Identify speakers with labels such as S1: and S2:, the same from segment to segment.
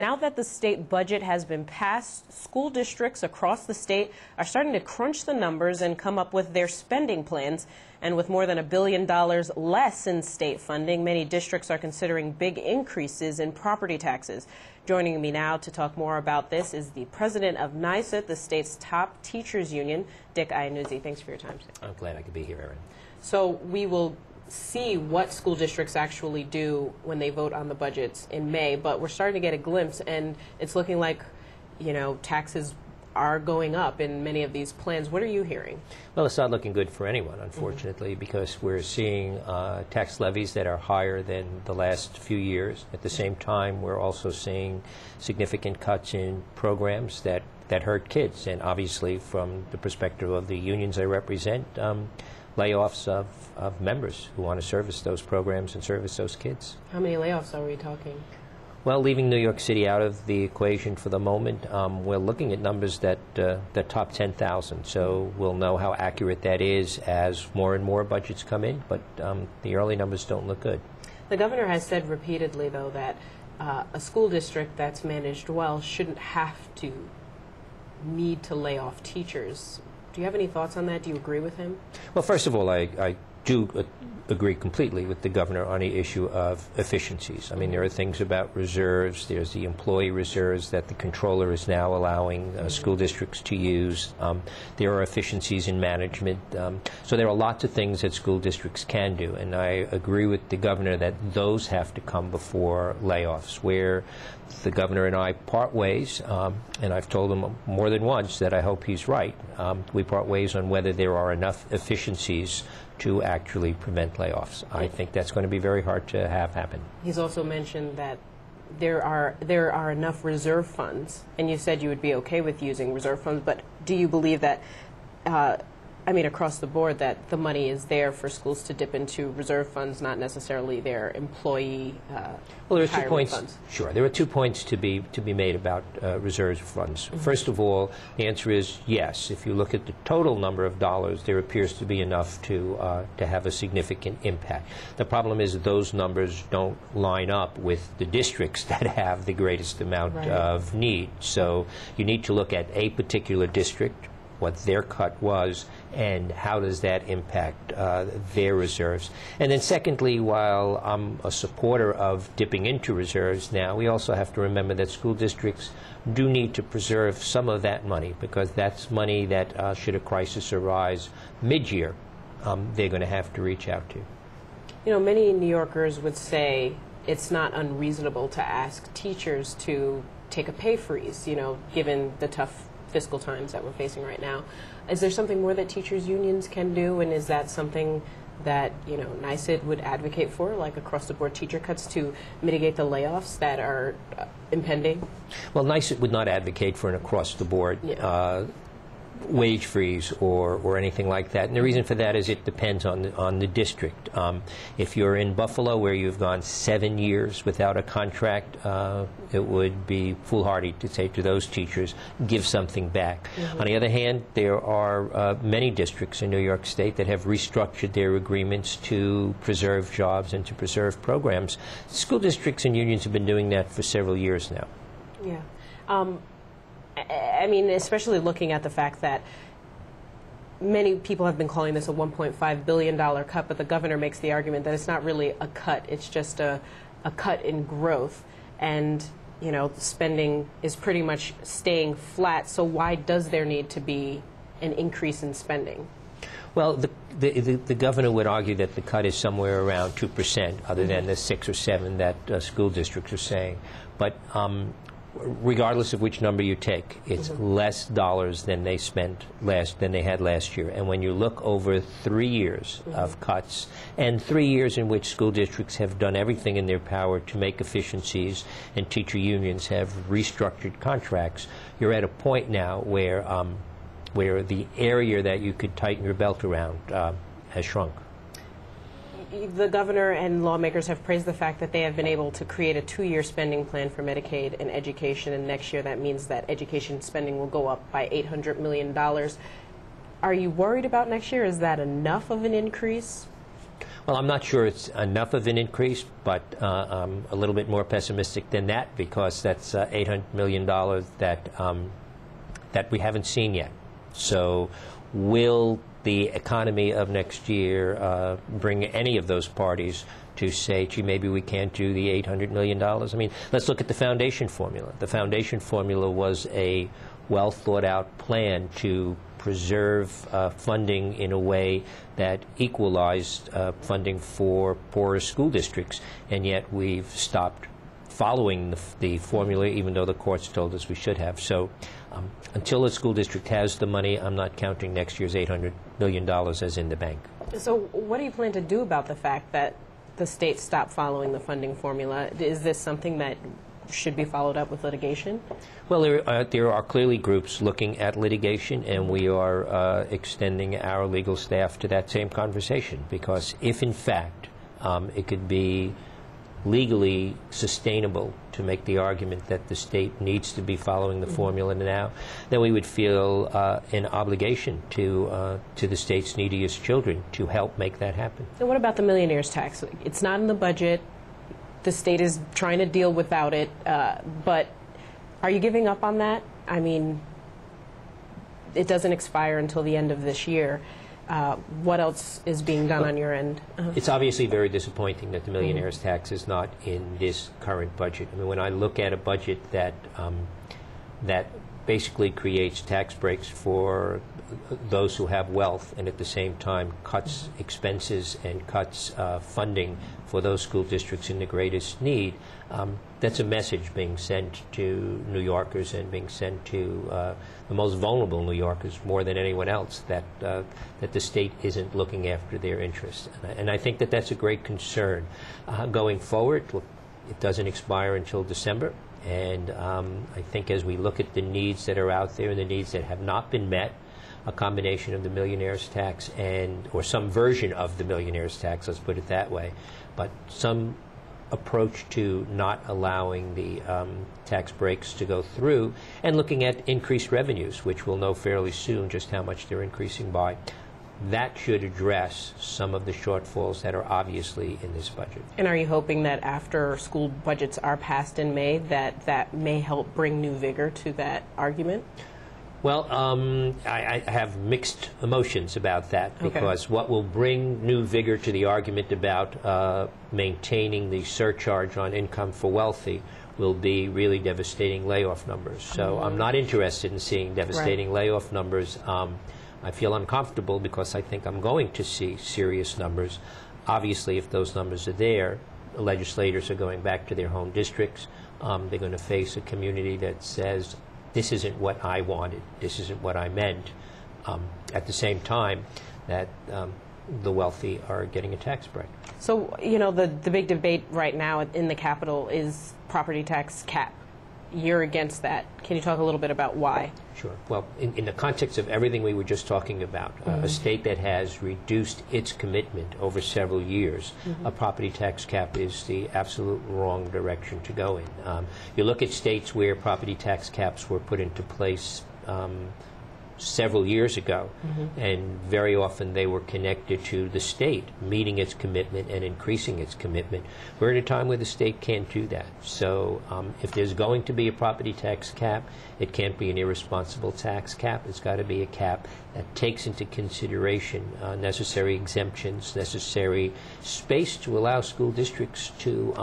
S1: Now that the state budget has been passed, school districts across the state are starting to crunch the numbers and come up with their spending plans. And with more than $1 billion less in state funding, many districts are considering big increases in property taxes. Joining me now to talk more about this is the president of NYSUT, the state's top teachers union, Dick Iannuzzi. Thanks for your time today.
S2: I'm glad I could be here, Erin.
S1: So we will see what school districts actually do when they vote on the budgets in May, but we're starting to get a glimpse, and it's looking like, you know, taxes are going up in many of these plans. What are you hearing?
S2: Well, it's not looking good for anyone, unfortunately, because we're seeing tax levies that are higher than the last few years. At the same time, we're also seeing significant cuts in programs that hurt kids, and obviously from the perspective of the unions I represent, layoffs of members who want to service those programs and service those kids.
S1: How many layoffs are we talking?
S2: Well, leaving New York City out of the equation for the moment, we're looking at numbers that top 10,000. So we'll know how accurate that is as more and more budgets come in, but the early numbers don't look good.
S1: The governor has said repeatedly, though, that a school district that's managed well shouldn't have to need to lay off teachers. Do you have any thoughts on that? Do you agree with him?
S2: Well, first of all, I do agree completely with the governor on the issue of efficiencies. I mean, there are things about reserves. There's the employee reserves that the controller is now allowing school districts to use. There are efficiencies in management. So there are lots of things that school districts can do, and I agree with the governor that those have to come before layoffs. Where the governor and I part ways, and I've told him more than once that I hope he's right, we part ways on whether there are enough efficiencies to actually prevent layoffs. I think that's going to be very hard to have happen. He's
S1: also mentioned that there are enough reserve funds, and you said you would be okay with using reserve funds, but do you believe that, I mean, across the board, that the money is there for schools to dip into reserve funds, not necessarily their employee
S2: well, there are 2 points.
S1: Funds?
S2: Sure, there are 2 points to be made about reserve funds. First of all, the answer is yes. If you look at the total number of dollars, there appears to be enough to have a significant impact. The problem is that those numbers don't line up with the districts that have the greatest amount of need. So you need to look at a particular district, what their cut was, and how does that impact their reserves. And then secondly, while I'm a supporter of dipping into reserves now, we also have to remember that school districts do need to preserve some of that money, because that's money that, should a crisis arise mid-year, they're going to have to reach out to.
S1: You know, many New Yorkers would say it's not unreasonable to ask teachers to take a pay freeze, you know, given the tough fiscal times that we're facing right now. Is there something more that teachers' unions can do, and is that something that, you know, NYSUT would advocate for, like across-the-board teacher cuts to mitigate the layoffs that are impending?
S2: Well, NYSUT would not advocate for an across-the-board wage freeze or anything like that. And the reason for that is it depends on the district. If you're in Buffalo, where you've gone 7 years without a contract, it would be foolhardy to say to those teachers, give something back. On the other hand, there are many districts in New York State that have restructured their agreements to preserve jobs and to preserve programs. School districts and unions have been doing that for several years now.
S1: Yeah. I mean, especially looking at the fact that many people have been calling this a $1.5 billion cut, but the governor makes the argument that it's not really a cut, it's just a cut in growth. And, you know, spending is pretty much staying flat, so why does there need to be an increase in spending?
S2: Well, the governor would argue that the cut is somewhere around 2%, other than the 6 or 7 that school districts are saying. But regardless of which number you take, it's less dollars than they had last year. And when you look over 3 years of cuts, and 3 years in which school districts have done everything in their power to make efficiencies, and teacher unions have restructured contracts, you're at a point now where the area that you could tighten your belt around has shrunk.
S1: The governor and lawmakers have praised the fact that they have been able to create a 2-year spending plan for Medicaid and education, and next year that means that education spending will go up by $800 million. Are you worried about next year? Is that enough of an increase?
S2: Well, I'm not sure it's enough of an increase, but I'm a little bit more pessimistic than that, because that's $800 million that we haven't seen yet. So will the economy of next year bring any of those parties to say, gee, maybe we can't do the $800 million? I mean, let's look at the foundation formula. The foundation formula was a well-thought-out plan to preserve funding in a way that equalized funding for poorer school districts, and yet we've stopped following the formula, even though the courts told us we should have. So until a school district has the money, I'm not counting next year's $800 million as in the bank.
S1: So what do you plan to do about the fact that the state stopped following the funding formula? Is this something that should be followed up with litigation?
S2: Well, there are clearly groups looking at litigation, and we are extending our legal staff to that same conversation, because if in fact it could be legally sustainable to make the argument that the state needs to be following the formula now, then we would feel an obligation to the state's neediest children to help make that happen.
S1: And what about the millionaire's tax? It's not in the budget. The state is trying to deal without it, but are you giving up on that? I mean, it doesn't expire until the end of this year. What else is being done on your end?
S2: It's obviously very disappointing that the millionaire's tax is not in this current budget. I mean, when I look at a budget that basically creates tax breaks for those who have wealth, and at the same time cuts expenses and cuts funding for those school districts in the greatest need, that's a message being sent to New Yorkers and being sent to the most vulnerable New Yorkers more than anyone else, that the state isn't looking after their interests. And I think that that's a great concern. Going forward, look, it doesn't expire until December, and I think as we look at the needs that are out there and the needs that have not been met, a combination of the millionaire's tax or some version of the millionaire's tax, let's put it that way, but some approach to not allowing the tax breaks to go through, and looking at increased revenues, which we'll know fairly soon just how much they're increasing by. That should address some of the shortfalls that are obviously in this budget.
S1: And are you hoping that after school budgets are passed in May, that may help bring new vigor to that argument?
S2: Well, I have mixed emotions about that, because what will bring new vigor to the argument about maintaining the surcharge on income for wealthy will be really devastating layoff numbers. So I'm not interested in seeing devastating layoff numbers. I feel uncomfortable because I think I'm going to see serious numbers. Obviously, if those numbers are there, the legislators are going back to their home districts. They're going to face a community that says, this isn't what I wanted, this isn't what I meant. At the same time that the wealthy are getting a tax break.
S1: So, you know, the big debate right now in the Capitol is property tax cap. You're against that. Can you talk a little bit about why?
S2: Sure. Well, in the context of everything we were just talking about, a state that has reduced its commitment over several years, a property tax cap is the absolute wrong direction to go in. You look at states where property tax caps were put into place several years ago, and very often they were connected to the state meeting its commitment and increasing its commitment. We're in a time where the state can't do that. So if there's going to be a property tax cap, it can't be an irresponsible tax cap. It's got to be a cap that takes into consideration necessary exemptions, necessary space to allow school districts to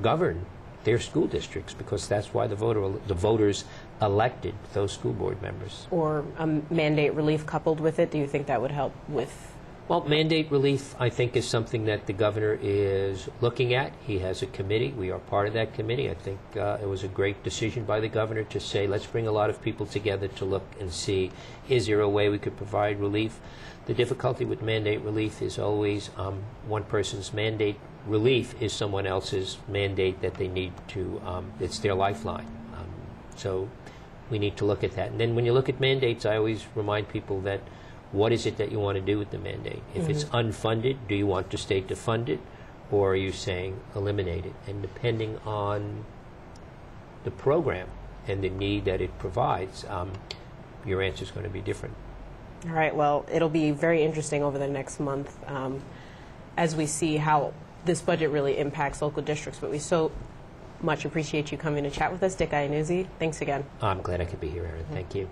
S2: govern their school districts, because that's why the voters elected those school board members.
S1: Or mandate relief coupled with it, do you think that would help with?
S2: Well, mandate relief, I think, is something that the governor is looking at. He has a committee. We are part of that committee. I think it was a great decision by the governor to say, let's bring a lot of people together to look and see, is there a way we could provide relief? The difficulty with mandate relief is always one person's mandate relief is someone else's mandate that they need to, it's their lifeline. So we need to look at that. And then when you look at mandates, I always remind people that what is it that you want to do with the mandate? If it's unfunded, do you want the state to fund it, or are you saying eliminate it? And depending on the program and the need that it provides, your answer is going to be different.
S1: All right, well, it'll be very interesting over the next month. as we see how this budget really impacts local districts. But we so much appreciate you coming to chat with us, Dick Iannuzzi. Thanks again.
S2: I'm glad I could be here, Erin. Thank you.